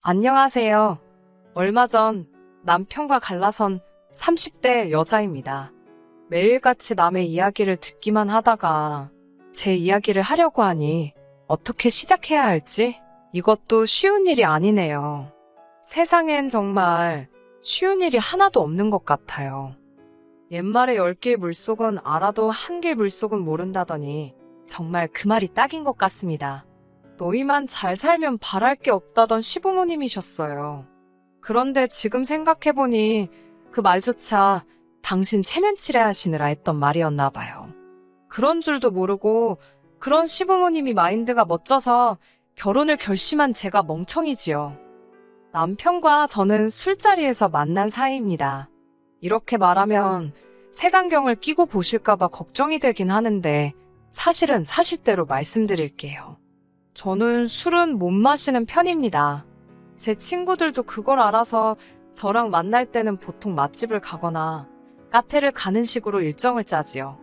안녕하세요. 얼마 전 남편과 갈라선 30대 여자입니다. 매일같이 남의 이야기를 듣기만 하다가 제 이야기를 하려고 하니 어떻게 시작해야 할지 이것도 쉬운 일이 아니네요. 세상엔 정말 쉬운 일이 하나도 없는 것 같아요. 옛말에 10길 물속은 알아도 1길 물속은 모른다더니 정말 그 말이 딱인 것 같습니다. 너희만 잘 살면 바랄 게 없다던 시부모님이셨어요. 그런데 지금 생각해보니 그 말조차 당신 체면치레 하시느라 했던 말이었나 봐요. 그런 줄도 모르고 그런 시부모님이 마인드가 멋져서 결혼을 결심한 제가 멍청이지요. 남편과 저는 술자리에서 만난 사이입니다. 이렇게 말하면 색안경을 끼고 보실까봐 걱정이 되긴 하는데 사실은 사실대로 말씀드릴게요. 저는 술은 못 마시는 편입니다. 제 친구들도 그걸 알아서 저랑 만날 때는 보통 맛집을 가거나 카페를 가는 식으로 일정을 짜지요.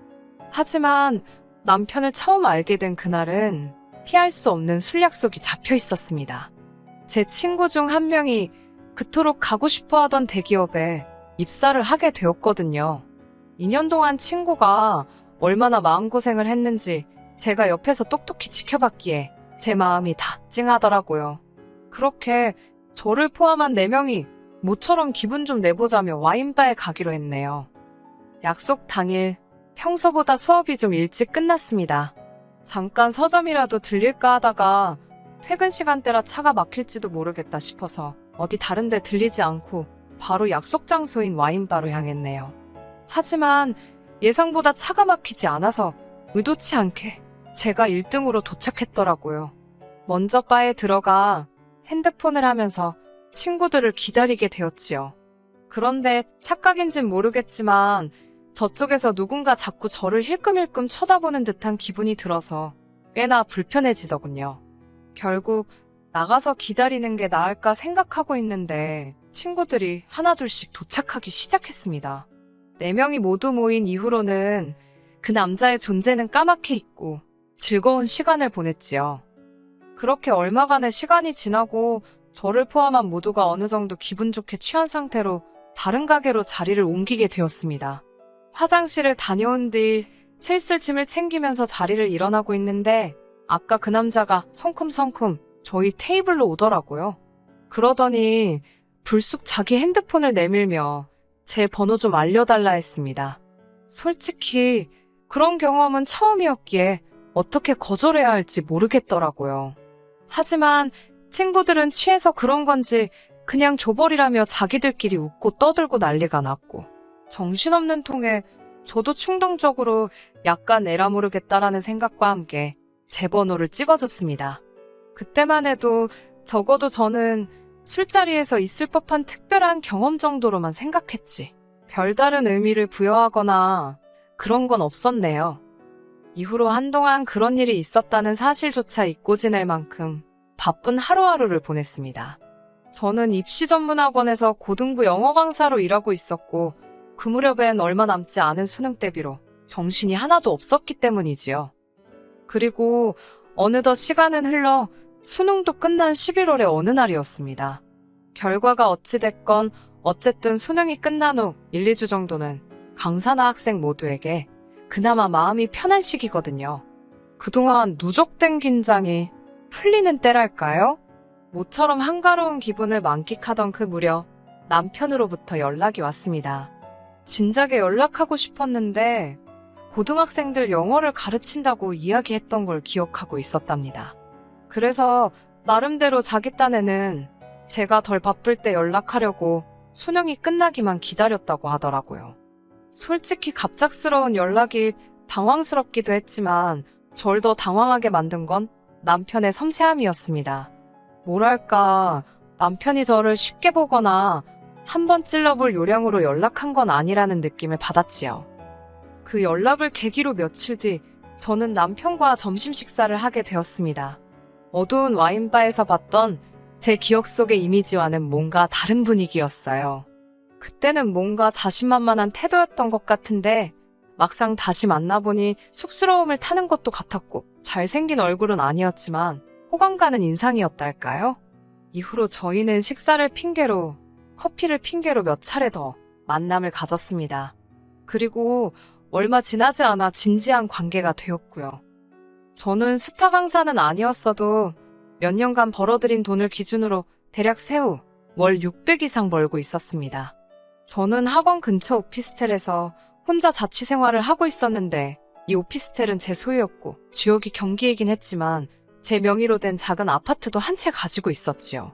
하지만 남편을 처음 알게 된 그날은 피할 수 없는 술 약속이 잡혀 있었습니다. 제 친구 중 한 명이 그토록 가고 싶어 하던 대기업에 입사를 하게 되었거든요. 2년 동안 친구가 얼마나 마음고생을 했는지 제가 옆에서 똑똑히 지켜봤기에 제 마음이 다 찡하더라고요. 그렇게 저를 포함한 4명이 모처럼 기분 좀 내보자며 와인바에 가기로 했네요. 약속 당일 평소보다 수업이 좀 일찍 끝났습니다. 잠깐 서점이라도 들릴까 하다가 퇴근 시간대라 차가 막힐지도 모르겠다 싶어서 어디 다른 데 들리지 않고 바로 약속 장소인 와인바로 향했네요. 하지만 예상보다 차가 막히지 않아서 의도치 않게 제가 1등으로 도착했더라고요. 먼저 바에 들어가 핸드폰을 하면서 친구들을 기다리게 되었지요. 그런데 착각인진 모르겠지만 저쪽에서 누군가 자꾸 저를 힐끔힐끔 쳐다보는 듯한 기분이 들어서 꽤나 불편해지더군요. 결국 나가서 기다리는 게 나을까 생각하고 있는데 친구들이 하나둘씩 도착하기 시작했습니다. 4명이 모두 모인 이후로는 그 남자의 존재는 까맣게 잊고 즐거운 시간을 보냈지요. 그렇게 얼마간의 시간이 지나고 저를 포함한 모두가 어느 정도 기분 좋게 취한 상태로 다른 가게로 자리를 옮기게 되었습니다. 화장실을 다녀온 뒤 슬슬 짐을 챙기면서 자리를 일어나고 있는데 아까 그 남자가 성큼성큼 저희 테이블로 오더라고요. 그러더니 불쑥 자기 핸드폰을 내밀며 제 번호 좀 알려달라 했습니다. 솔직히 그런 경험은 처음이었기에 어떻게 거절해야 할지 모르겠더라고요. 하지만 친구들은 취해서 그런 건지 그냥 줘버리라며 자기들끼리 웃고 떠들고 난리가 났고 정신없는 통에 저도 충동적으로 약간 에라 모르겠다라는 생각과 함께 제 번호를 찍어줬습니다. 그때만 해도 적어도 저는 술자리에서 있을 법한 특별한 경험 정도로만 생각했지 별다른 의미를 부여하거나 그런 건 없었네요. 이후로 한동안 그런 일이 있었다는 사실조차 잊고 지낼 만큼 바쁜 하루하루를 보냈습니다. 저는 입시 전문학원에서 고등부 영어 강사로 일하고 있었고 그 무렵엔 얼마 남지 않은 수능 대비로 정신이 하나도 없었기 때문이지요. 그리고 어느덧 시간은 흘러 수능도 끝난 11월의 어느 날이었습니다. 결과가 어찌됐건 어쨌든 수능이 끝난 후 1, 2주 정도는 강사나 학생 모두에게 그나마 마음이 편한 시기거든요. 그동안 누적된 긴장이 풀리는 때랄까요? 모처럼 한가로운 기분을 만끽하던 그 무렵 남편으로부터 연락이 왔습니다. 진작에 연락하고 싶었는데 고등학생들 영어를 가르친다고 이야기했던 걸 기억하고 있었답니다. 그래서 나름대로 자기 딴에는 제가 덜 바쁠 때 연락하려고 수능이 끝나기만 기다렸다고 하더라고요. 솔직히 갑작스러운 연락이 당황스럽기도 했지만 절 더 당황하게 만든 건 남편의 섬세함이었습니다. 뭐랄까, 남편이 저를 쉽게 보거나 한번 찔러볼 요량으로 연락한 건 아니라는 느낌을 받았지요. 그 연락을 계기로 며칠 뒤 저는 남편과 점심 식사를 하게 되었습니다. 어두운 와인바에서 봤던 제 기억 속의 이미지와는 뭔가 다른 분위기였어요. 그때는 뭔가 자신만만한 태도였던 것 같은데 막상 다시 만나보니 쑥스러움을 타는 것도 같았고 잘생긴 얼굴은 아니었지만 호감 가는 인상이었달까요? 이후로 저희는 식사를 핑계로, 커피를 핑계로 몇 차례 더 만남을 가졌습니다. 그리고 얼마 지나지 않아 진지한 관계가 되었고요. 저는 스타 강사는 아니었어도 몇 년간 벌어들인 돈을 기준으로 대략 세후 월 600 이상 벌고 있었습니다. 저는 학원 근처 오피스텔에서 혼자 자취 생활을 하고 있었는데 이 오피스텔은 제 소유였고 지역이 경기이긴 했지만 제 명의로 된 작은 아파트도 한 채 가지고 있었지요.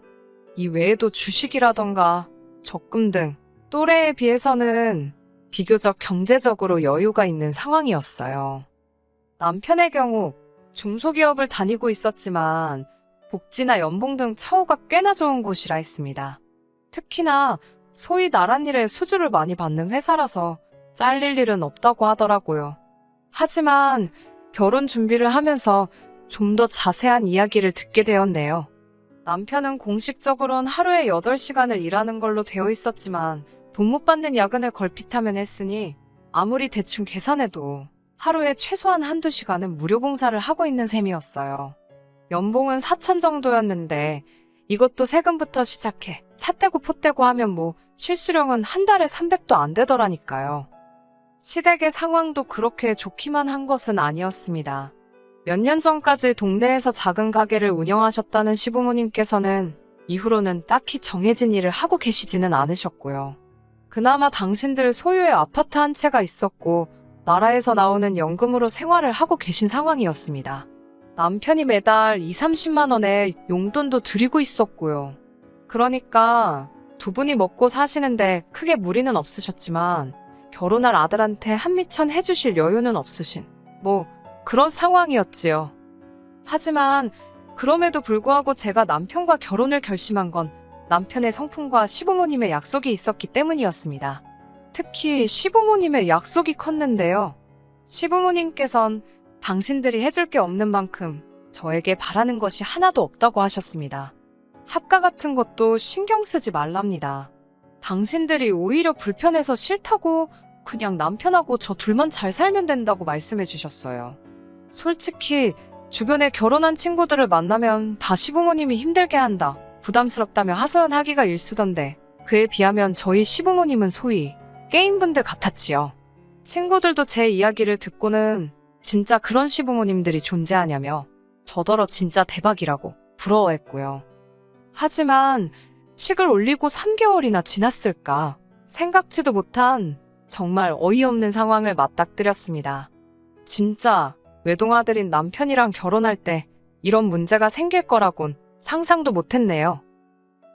이 외에도 주식이라던가 적금 등 또래에 비해서는 비교적 경제적으로 여유가 있는 상황이었어요. 남편의 경우 중소기업을 다니고 있었지만 복지나 연봉 등 처우가 꽤나 좋은 곳이라 했습니다. 특히나 소위 나랏일에 수주를 많이 받는 회사라서 잘릴 일은 없다고 하더라고요. 하지만 결혼 준비를 하면서 좀 더 자세한 이야기를 듣게 되었네요. 남편은 공식적으로는 하루에 8시간을 일하는 걸로 되어 있었지만 돈 못 받는 야근을 걸핏하면 했으니 아무리 대충 계산해도 하루에 최소한 한두 시간은 무료 봉사를 하고 있는 셈이었어요. 연봉은 4천 정도였는데 이것도 세금부터 시작해 차 떼고 포 떼고 하면 뭐 실수령은 한 달에 300도 안 되더라니까요. 시댁의 상황도 그렇게 좋기만 한 것은 아니었습니다. 몇 년 전까지 동네에서 작은 가게를 운영하셨다는 시부모님께서는 이후로는 딱히 정해진 일을 하고 계시지는 않으셨고요. 그나마 당신들 소유의 아파트 한 채가 있었고 나라에서 나오는 연금으로 생활을 하고 계신 상황이었습니다. 남편이 매달 2, 30만 원의 용돈도 드리고 있었고요. 그러니까 두 분이 먹고 사시는데 크게 무리는 없으셨지만 결혼할 아들한테 한미천 해주실 여유는 없으신 그런 상황이었지요. 하지만 그럼에도 불구하고 제가 남편과 결혼을 결심한 건 남편의 성품과 시부모님의 약속이 있었기 때문이었습니다. 특히 시부모님의 약속이 컸는데요. 시부모님께선 당신들이 해줄 게 없는 만큼 저에게 바라는 것이 하나도 없다고 하셨습니다. 합가 같은 것도 신경 쓰지 말랍니다. 당신들이 오히려 불편해서 싫다고 그냥 남편하고 저 둘만 잘 살면 된다고 말씀해 주셨어요. 솔직히 주변에 결혼한 친구들을 만나면 다 시부모님이 힘들게 한다, 부담스럽다며 하소연하기가 일쑤던데 그에 비하면 저희 시부모님은 소위 게임분들 같았지요. 친구들도 제 이야기를 듣고는 진짜 그런 시부모님들이 존재하냐며 저더러 진짜 대박이라고 부러워했고요. 하지만 식을 올리고 3개월이나 지났을까 생각지도 못한 정말 어이없는 상황을 맞닥뜨렸습니다. 진짜 외동아들인 남편이랑 결혼할 때 이런 문제가 생길 거라곤 상상도 못했네요.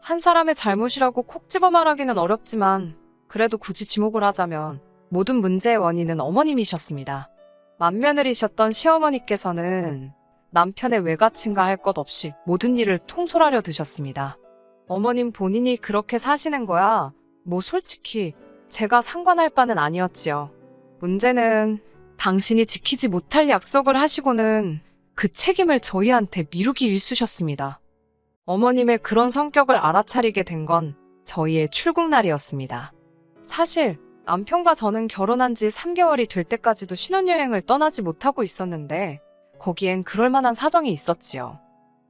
한 사람의 잘못이라고 콕 집어 말하기는 어렵지만 그래도 굳이 지목을 하자면 모든 문제의 원인은 어머님이셨습니다. 맏며느리셨던 시어머니께서는 남편의 외가친가 할 것 없이 모든 일을 통솔하려 드셨습니다. 어머님 본인이 그렇게 사시는 거야 솔직히 제가 상관할 바는 아니었지요. 문제는 당신이 지키지 못할 약속을 하시고는 그 책임을 저희한테 미루기 일쑤셨습니다. 어머님의 그런 성격을 알아차리게 된 건 저희의 출국날이었습니다. 사실 남편과 저는 결혼한 지 3개월이 될 때까지도 신혼여행을 떠나지 못하고 있었는데 거기엔 그럴 만한 사정이 있었지요.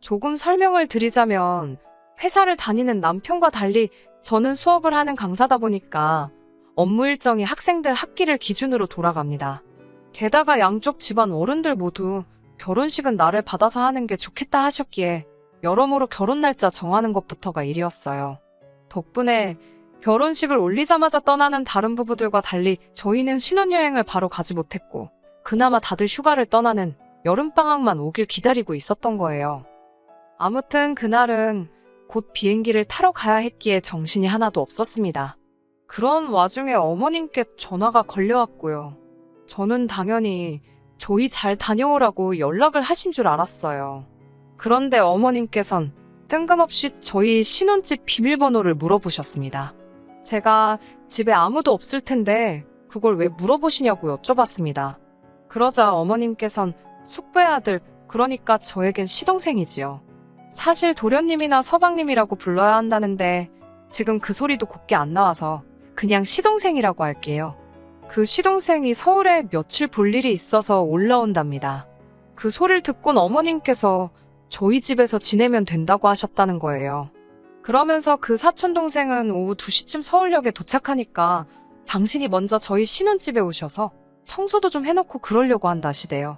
조금 설명을 드리자면 회사를 다니는 남편과 달리 저는 수업을 하는 강사다 보니까 업무 일정이 학생들 학기를 기준으로 돌아갑니다. 게다가 양쪽 집안 어른들 모두 결혼식은 나를 받아서 하는 게 좋겠다 하셨기에 여러모로 결혼 날짜 정하는 것부터가 일이었어요. 덕분에 결혼식을 올리자마자 떠나는 다른 부부들과 달리 저희는 신혼여행을 바로 가지 못했고 그나마 다들 휴가를 떠나는 여름방학만 오길 기다리고 있었던 거예요. 아무튼 그날은 곧 비행기를 타러 가야 했기에 정신이 하나도 없었습니다. 그런 와중에 어머님께 전화가 걸려왔고요. 저는 당연히 저희 잘 다녀오라고 연락을 하신 줄 알았어요. 그런데 어머님께선 뜬금없이 저희 신혼집 비밀번호를 물어보셨습니다. 제가 집에 아무도 없을 텐데 그걸 왜 물어보시냐고 여쭤봤습니다. 그러자 어머님께선 숙부의 아들, 그러니까 저에겐 시동생이지요. 사실 도련님이나 서방님이라고 불러야 한다는데 지금 그 소리도 곱게 안 나와서 그냥 시동생이라고 할게요. 그 시동생이 서울에 며칠 볼 일이 있어서 올라온답니다. 그 소리를 듣곤 어머님께서 저희 집에서 지내면 된다고 하셨다는 거예요. 그러면서 그 사촌동생은 오후 2시쯤 서울역에 도착하니까 당신이 먼저 저희 신혼집에 오셔서 청소도 좀 해놓고 그러려고 한다시대요.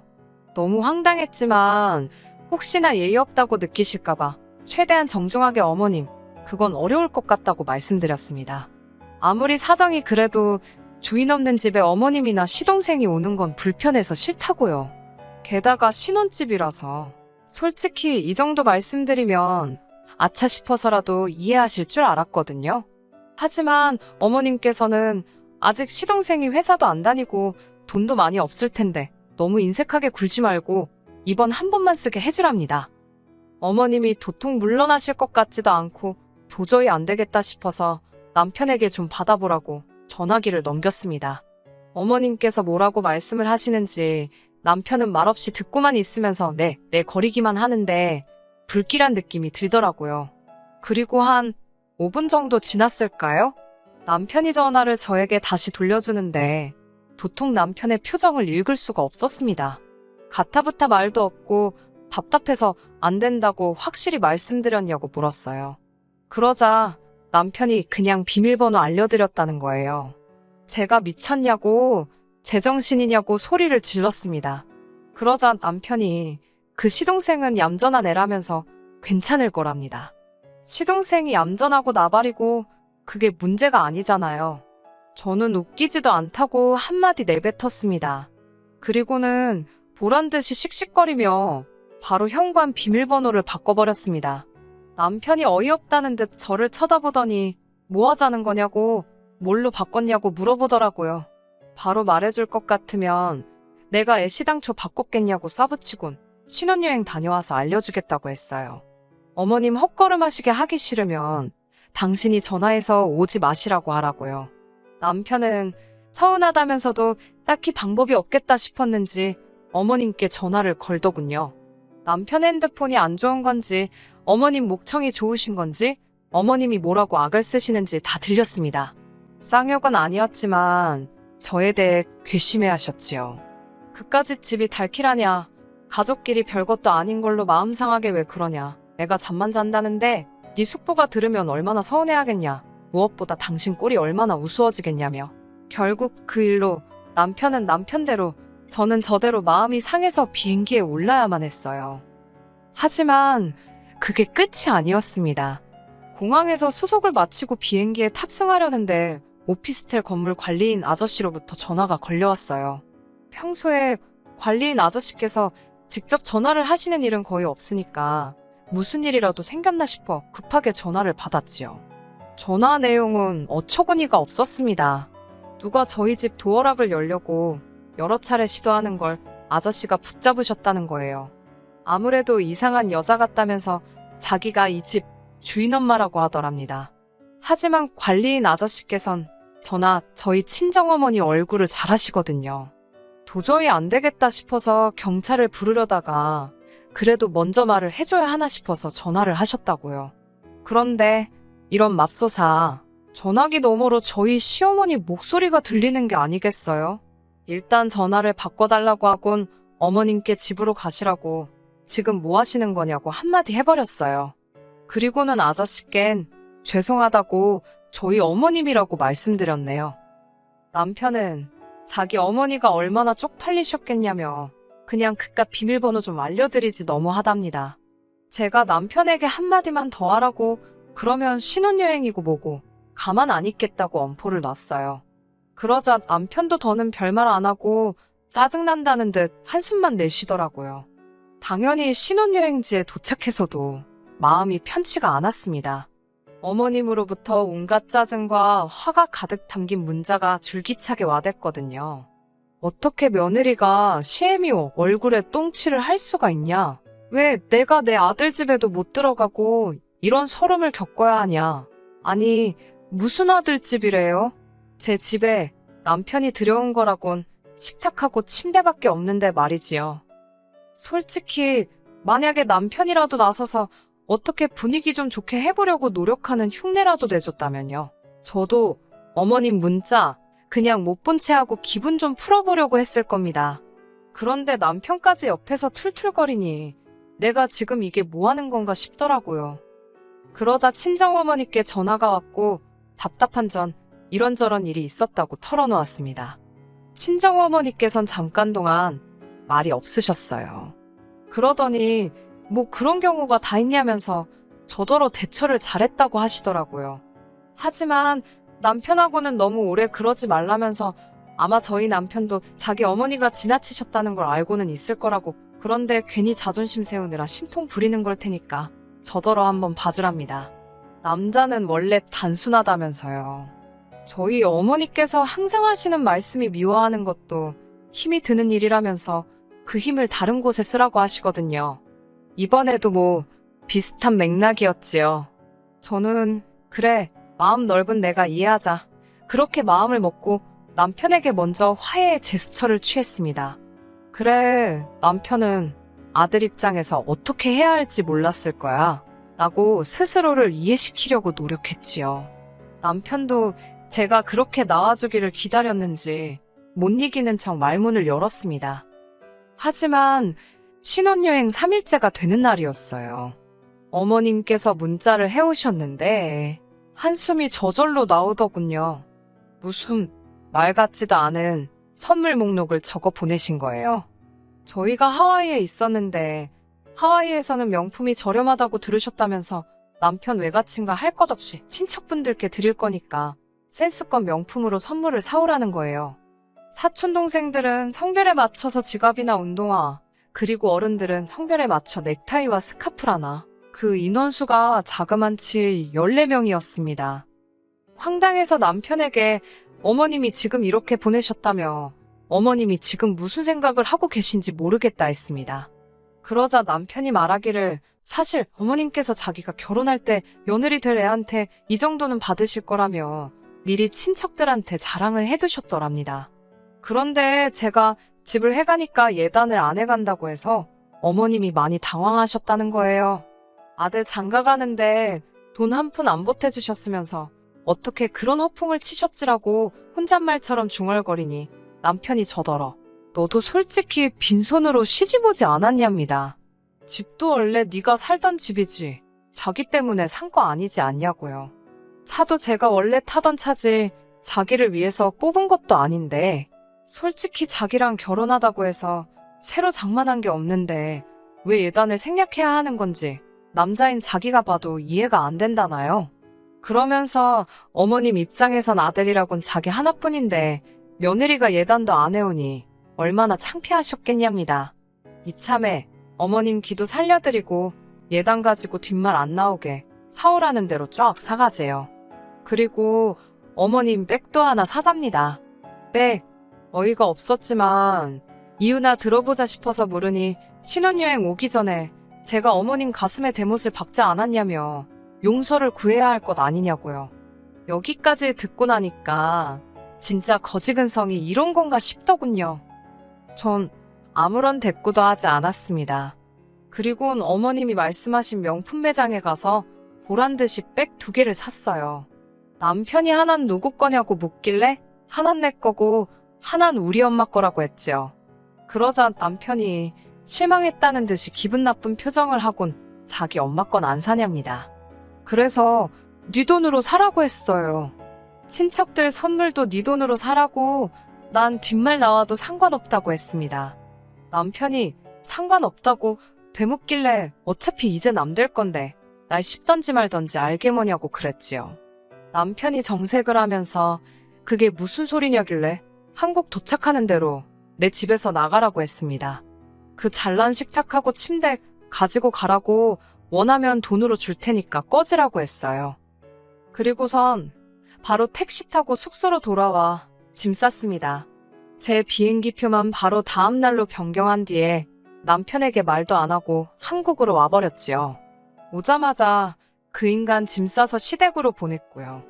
너무 황당했지만 혹시나 예의 없다고 느끼실까봐 최대한 정중하게 어머님, 그건 어려울 것 같다고 말씀드렸습니다. 아무리 사정이 그래도 주인 없는 집에 어머님이나 시동생이 오는 건 불편해서 싫다고요. 게다가 신혼집이라서 솔직히 이 정도 말씀드리면 아차 싶어서라도 이해하실 줄 알았거든요. 하지만 어머님께서는 아직 시동생이 회사도 안 다니고 돈도 많이 없을 텐데 너무 인색하게 굴지 말고 이번 한 번만 쓰게 해주랍니다. 어머님이 도통 물러나실 것 같지도 않고 도저히 안 되겠다 싶어서 남편에게 좀 받아보라고 전화기를 넘겼습니다. 어머님께서 뭐라고 말씀을 하시는지 남편은 말없이 듣고만 있으면서 네 거리기만 하는데 불길한 느낌이 들더라고요. 그리고 한 5분 정도 지났을까요? 남편이 전화를 저에게 다시 돌려주는데 도통 남편의 표정을 읽을 수가 없었습니다. 가타부타 말도 없고 답답해서 안 된다고 확실히 말씀드렸냐고 물었어요. 그러자 남편이 그냥 비밀번호 알려드렸다는 거예요. 제가 미쳤냐고, 제정신이냐고 소리를 질렀습니다. 그러자 남편이 그 시동생은 얌전한 애라면서 괜찮을 거랍니다. 시동생이 얌전하고 나발이고 그게 문제가 아니잖아요. 저는 웃기지도 않다고 한마디 내뱉었습니다. 그리고는 보란듯이 씩씩거리며 바로 현관 비밀번호를 바꿔버렸습니다. 남편이 어이없다는 듯 저를 쳐다보더니 뭐 하자는 거냐고, 뭘로 바꿨냐고 물어보더라고요. 바로 말해줄 것 같으면 내가 애시당초 바꿨겠냐고 쏴붙이곤 신혼여행 다녀와서 알려주겠다고 했어요. 어머님 헛걸음하시게 하기 싫으면 당신이 전화해서 오지 마시라고 하라고요. 남편은 서운하다면서도 딱히 방법이 없겠다 싶었는지 어머님께 전화를 걸더군요. 남편 핸드폰이 안 좋은 건지 어머님 목청이 좋으신 건지 어머님이 뭐라고 악을 쓰시는지 다 들렸습니다. 쌍욕은 아니었지만 저에 대해 괘씸해하셨지요. 그까짓 집이 달키라냐. 가족끼리 별것도 아닌 걸로 마음 상하게 왜 그러냐. 내가 잠만 잔다는데 네 숙부가 들으면 얼마나 서운해하겠냐. 무엇보다 당신 꼴이 얼마나 우스워지겠냐며. 결국 그 일로 남편은 남편대로 저는 저대로 마음이 상해서 비행기에 올라야만 했어요. 하지만 그게 끝이 아니었습니다. 공항에서 수속을 마치고 비행기에 탑승하려는데 오피스텔 건물 관리인 아저씨로부터 전화가 걸려왔어요. 평소에 관리인 아저씨께서 직접 전화를 하시는 일은 거의 없으니까 무슨 일이라도 생겼나 싶어 급하게 전화를 받았지요. 전화 내용은 어처구니가 없었습니다. 누가 저희 집 도어락을 열려고 여러 차례 시도하는 걸 아저씨가 붙잡으셨다는 거예요. 아무래도 이상한 여자 같다면서 자기가 이 집 주인 엄마라고 하더랍니다. 하지만 관리인 아저씨께선 저나 저희 친정어머니 얼굴을 잘 아시거든요. 도저히 안 되겠다 싶어서 경찰을 부르려다가 그래도 먼저 말을 해줘야 하나 싶어서 전화를 하셨다고요. 그런데 이런 맙소사, 전화기 너머로 저희 시어머니 목소리가 들리는 게 아니겠어요? 일단 전화를 바꿔달라고 하곤 어머님께 집으로 가시라고 지금 뭐 하시는 거냐고 한마디 해버렸어요. 그리고는 아저씨껜 죄송하다고 저희 어머님이라고 말씀드렸네요. 남편은 자기 어머니가 얼마나 쪽팔리셨겠냐며 그냥 그깟 비밀번호 좀 알려드리지 너무하답니다. 제가 남편에게 한마디만 더 하라고 그러면 신혼여행이고 뭐고 가만 안 있겠다고 엄포를 놨어요. 그러자 남편도 더는 별말 안 하고 짜증난다는 듯 한숨만 내쉬더라고요. 당연히 신혼여행지에 도착해서도 마음이 편치가 않았습니다. 어머님으로부터 온갖 짜증과 화가 가득 담긴 문자가 줄기차게 와댔거든요. 어떻게 며느리가 시애미오 얼굴에 똥칠을 할 수가 있냐? 왜 내가 내 아들 집에도 못 들어가고 이런 서름을 겪어야 하냐? 아니, 무슨 아들 집이래요? 제 집에 남편이 들여온 거라곤 식탁하고 침대밖에 없는데 말이지요. 솔직히 만약에 남편이라도 나서서 어떻게 분위기 좀 좋게 해보려고 노력하는 흉내라도 내줬다면요. 저도 어머님 문자 그냥 못 본 채 하고 기분 좀 풀어보려고 했을 겁니다. 그런데 남편까지 옆에서 툴툴거리니 내가 지금 이게 뭐 하는 건가 싶더라고요. 그러다 친정어머니께 전화가 왔고 답답한 전 이런저런 일이 있었다고 털어놓았습니다. 친정어머니께선 잠깐 동안 말이 없으셨어요. 그러더니 뭐 그런 경우가 다 있냐면서 저더러 대처를 잘했다고 하시더라고요. 하지만 남편하고는 너무 오래 그러지 말라면서 아마 저희 남편도 자기 어머니가 지나치셨다는 걸 알고는 있을 거라고, 그런데 괜히 자존심 세우느라 심통 부리는 걸 테니까 저더러 한번 봐주랍니다. 남자는 원래 단순하다면서요. 저희 어머니께서 항상 하시는 말씀이 미워하는 것도 힘이 드는 일이라면서 그 힘을 다른 곳에 쓰라고 하시거든요. 이번에도 뭐 비슷한 맥락이었지요. 저는 그래, 마음 넓은 내가 이해하자, 그렇게 마음을 먹고 남편에게 먼저 화해의 제스처를 취했습니다. 그래, 남편은 아들 입장에서 어떻게 해야 할지 몰랐을 거야 라고 스스로를 이해시키려고 노력했지요. 남편도 제가 그렇게 나와주기를 기다렸는지 못 이기는 척 말문을 열었습니다. 하지만 신혼여행 3일째가 되는 날이었어요. 어머님께서 문자를 해오셨는데 한숨이 저절로 나오더군요. 무슨 말 같지도 않은 선물 목록을 적어 보내신 거예요. 저희가 하와이에 있었는데 하와이에서는 명품이 저렴하다고 들으셨다면서 남편 외갓친과 할 것 없이 친척분들께 드릴 거니까 센스껏 명품으로 선물을 사오라는 거예요. 사촌동생들은 성별에 맞춰서 지갑이나 운동화, 그리고 어른들은 성별에 맞춰 넥타이와 스카프라나. 그 인원수가 자그만치 14명이었습니다. 황당해서 남편에게 어머님이 지금 이렇게 보내셨다며 어머님이 지금 무슨 생각을 하고 계신지 모르겠다 했습니다. 그러자 남편이 말하기를 사실 어머님께서 자기가 결혼할 때 며느리 될 애한테 이 정도는 받으실 거라며 미리 친척들한테 자랑을 해두셨더랍니다. 그런데 제가 집을 해가니까 예단을 안 해간다고 해서 어머님이 많이 당황하셨다는 거예요. 아들 장가 가는데 돈 한 푼 안 보태주셨으면서 어떻게 그런 허풍을 치셨지라고 혼잣말처럼 중얼거리니 남편이 저더러 너도 솔직히 빈손으로 시집 오지 않았냐입니다. 집도 원래 네가 살던 집이지 자기 때문에 산 거 아니지 않냐고요. 차도 제가 원래 타던 차지 자기를 위해서 뽑은 것도 아닌데 솔직히 자기랑 결혼하다고 해서 새로 장만한 게 없는데 왜 예단을 생략해야 하는 건지 남자인 자기가 봐도 이해가 안 된다나요? 그러면서 어머님 입장에선 아들이라곤 자기 하나뿐인데 며느리가 예단도 안 해오니 얼마나 창피하셨겠냐입니다. 이참에 어머님 기도 살려드리고 예단 가지고 뒷말 안 나오게 사오라는 대로 쫙 사가재요. 그리고 어머님 백도 하나 사잡니다. 백, 어이가 없었지만 이유나 들어보자 싶어서 물으니 신혼여행 오기 전에 제가 어머님 가슴에 대못을 박지 않았냐며 용서를 구해야 할 것 아니냐고요. 여기까지 듣고 나니까 진짜 거지근성이 이런 건가 싶더군요. 전 아무런 대꾸도 하지 않았습니다. 그리곤 어머님이 말씀하신 명품 매장에 가서 보란듯이 백 2개를 샀어요. 남편이 하나는 누구 거냐고 묻길래 하나는 내 거고 하나는 우리 엄마 거라고 했죠. 그러자 남편이 실망했다는 듯이 기분 나쁜 표정을 하곤 자기 엄마 건 안 사냐입니다. 그래서 네 돈으로 사라고 했어요. 친척들 선물도 네 돈으로 사라고 난 뒷말 나와도 상관없다고 했습니다. 남편이 상관없다고 되묻길래 어차피 이제 남들 건데 날 씹던지 말던지 알게 뭐냐고 그랬지요. 남편이 정색을 하면서 그게 무슨 소리냐길래 한국 도착하는 대로 내 집에서 나가라고 했습니다. 그 잘난 식탁하고 침대 가지고 가라고 원하면 돈으로 줄 테니까 꺼지라고 했어요. 그리고선 바로 택시 타고 숙소로 돌아와 짐 쌌습니다. 제 비행기표만 바로 다음 날로 변경한 뒤에 남편에게 말도 안 하고 한국으로 와버렸지요. 오자마자 그 인간 짐 싸서 시댁으로 보냈고요.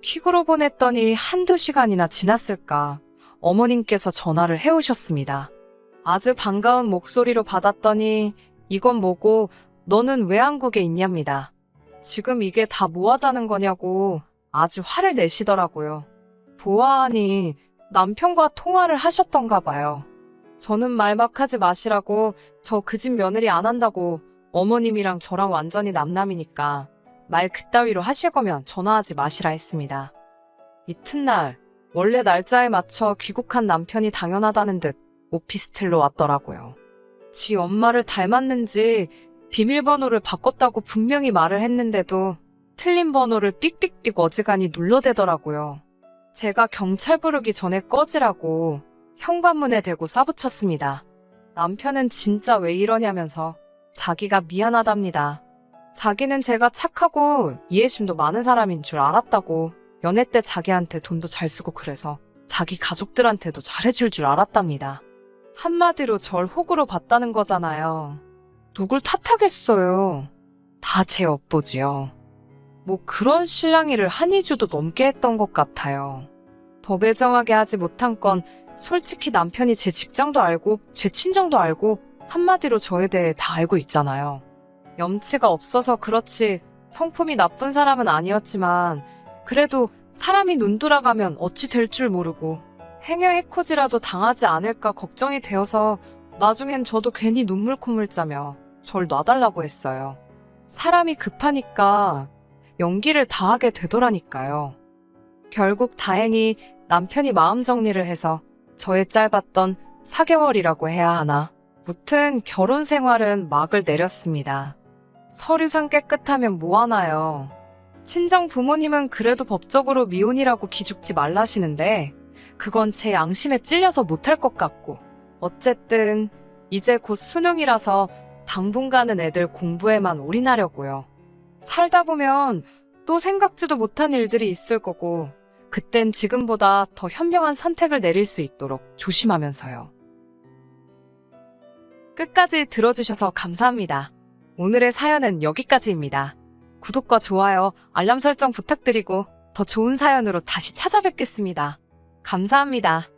퀵으로 보냈더니 1~2시간이나 지났을까 어머님께서 전화를 해오셨습니다. 아주 반가운 목소리로 받았더니 이건 뭐고 너는 왜 한국에 있냐입니다. 지금 이게 다 뭐 하자는 거냐고 아주 화를 내시더라고요. 보아하니 남편과 통화를 하셨던가 봐요. 저는 말 막 하지 마시라고 저 그 집 며느리 안 한다고 어머님이랑 저랑 완전히 남남이니까 말 그따위로 하실 거면 전화하지 마시라 했습니다. 이튿날 원래 날짜에 맞춰 귀국한 남편이 당연하다는 듯 오피스텔로 왔더라고요. 지 엄마를 닮았는지 비밀번호를 바꿨다고 분명히 말을 했는데도 틀린 번호를 삑삑삑 어지간히 눌러대더라고요. 제가 경찰 부르기 전에 꺼지라고 현관문에 대고 쏴붙였습니다. 남편은 진짜 왜 이러냐면서 자기가 미안하답니다. 자기는 제가 착하고 이해심도 많은 사람인 줄 알았다고, 연애 때 자기한테 돈도 잘 쓰고 그래서 자기 가족들한테도 잘해줄 줄 알았답니다. 한마디로 절 호구로 봤다는 거잖아요. 누굴 탓하겠어요. 다 제 업보지요. 뭐 그런 실랑이를 한 2주도 넘게 했던 것 같아요. 더 매정하게 하지 못한 건 솔직히 남편이 제 직장도 알고 제 친정도 알고 한마디로 저에 대해 다 알고 있잖아요. 염치가 없어서 그렇지 성품이 나쁜 사람은 아니었지만 그래도 사람이 눈 돌아가면 어찌 될 줄 모르고 행여 해코지라도 당하지 않을까 걱정이 되어서 나중엔 저도 괜히 눈물 콧물 짜며 절 놔달라고 했어요. 사람이 급하니까 연기를 다 하게 되더라니까요. 결국 다행히 남편이 마음 정리를 해서 저의 짧았던 4개월이라고 해야 하나, 무튼 결혼 생활은 막을 내렸습니다. 서류상 깨끗하면 뭐하나요. 친정 부모님은 그래도 법적으로 미혼이라고 기죽지 말라시는데 그건 제 양심에 찔려서 못할 것 같고, 어쨌든 이제 곧 수능이라서 당분간은 애들 공부에만 올인하려고요. 살다 보면 또 생각지도 못한 일들이 있을 거고 그땐 지금보다 더 현명한 선택을 내릴 수 있도록 조심하면서요. 끝까지 들어주셔서 감사합니다. 오늘의 사연은 여기까지입니다. 구독과 좋아요, 알람 설정 부탁드리고 더 좋은 사연으로 다시 찾아뵙겠습니다. 감사합니다.